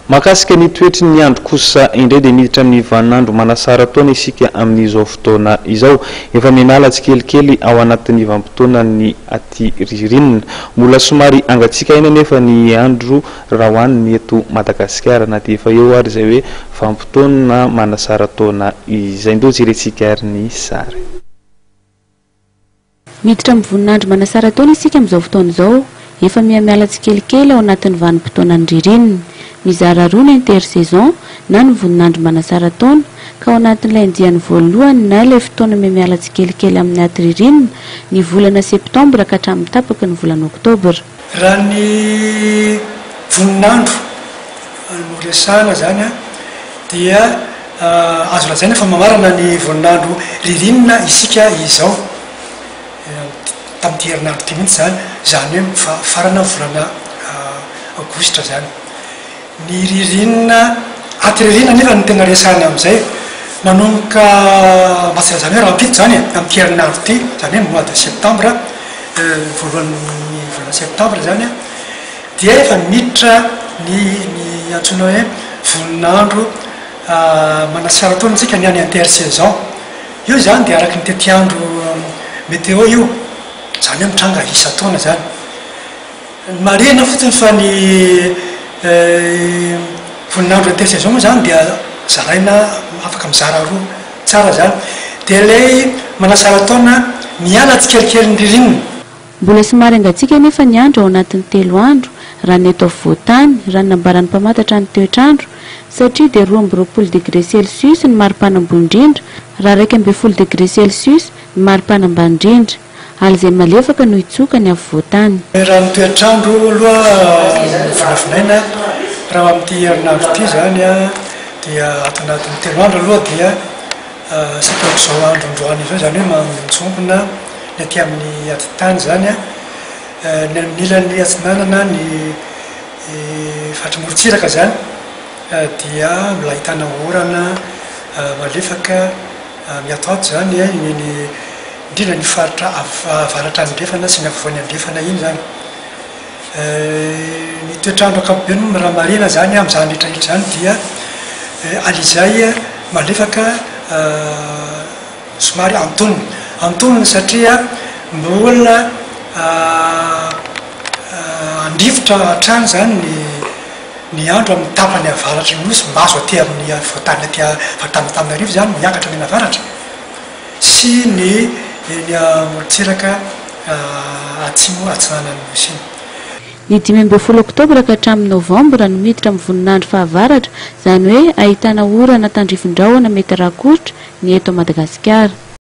Makasika ny toetry ny andro kosa indray dia miditra amin'ny vaninandro manasara taona isika amin'izao fotoana izao. Efa miala tsikelikely ao anatin'ny vanim-potoana ny aty ririnina. Mbola somary angatsika ina nefa ny andro raha hoaniny eto Madagasikara na dia efa eo ary izay hoe vanim-potoana manasara taona izay. Ndao jerentsika ary ny sary. Miditra amin'ny voninandro manasara taona isika amin'izao fotoana izao. Efa miala tsikelikely ao anatin'ny vanim-potoana ny ririnina. Mizara roa ny intersaison na ny voninandro manasara taona ka ao anatin'ilay andiany voalohany na ilay fotoana miala tsikelikely amin'ny aty ririnina ny volana septambra ka hatramin'ny tapaka ny volana oktobra. Raha ny voninandro no resahana zany dia azo lazaina fa mamarana ny voninandro ririnina isika izao tamin'ity herinandro ity mihitsy zany hoe farana volana aogositra zany. Ny ririnina aty ririnina nefa ny tena resahana amin'izay manomboka masira zany hoe rahampito zany amin'ny herinandro ity zany hoe mois de septembre voalohan'ny volana septembre zany dia efa miditra ny antsoina hoe voninandro manasara taona tsika ny any intersaison. Io zany dia araky ny tetiandro météo io zany hoe mitranga isa taona zany. Marina fotsiny fa ny voninandro intersaison moa zany dia zaraina afaka mizara roa tsara zany. Dia ilay manasara taona miala tsikelikely ny ririnina. Mbola somary angatsika nefa ny andro ao anatin'ny 3 andro raha ny eto afovoantany raha ny nambaran'ny mpamantatra ny toetrandro satria dia 12 degré celsius ny maripana ambony indrindra raha 12 degré celsius ny maripana ambany indrindra. Ala izay malefaka no hitsoka ny afovoantany. Raha ny toetrandro aloha vinavinaina raha amin'ity herinandro ity zany dia ato anatin'ny 3 andro aloha dia sakako izao andro androany izao zany hoe manjombona ny aty amin'ny atitany zany ny amin'ny ilan'ny atsinanana ny fahatrimorotsiraka zany dia mbola ahitana orana malefaka miatoato zany ny indrindra ny faritra avaratra andrefana sy ny afovoany andrefana iny zany. Ny toetrandro ankapobeny raha marina zany amin'izany rehetrarehetra zany dia alizay malefaka somary antonony satria mbola andrivotra hatrany zany ny andro amin'ny tapany avaratra nosy maso aty amin'ny voatany aty Antananarivo zany miakatra ny avaratra sy ny morotsiraka atsimo atsinanany nosy iny. Ny 12 oktobra ka hatramin'ny novambra no miditra amin'ny voninandro fahavaratra zany hoe ahitana orana tandrifin-drahona mety rakotra ny eto Madagasikara.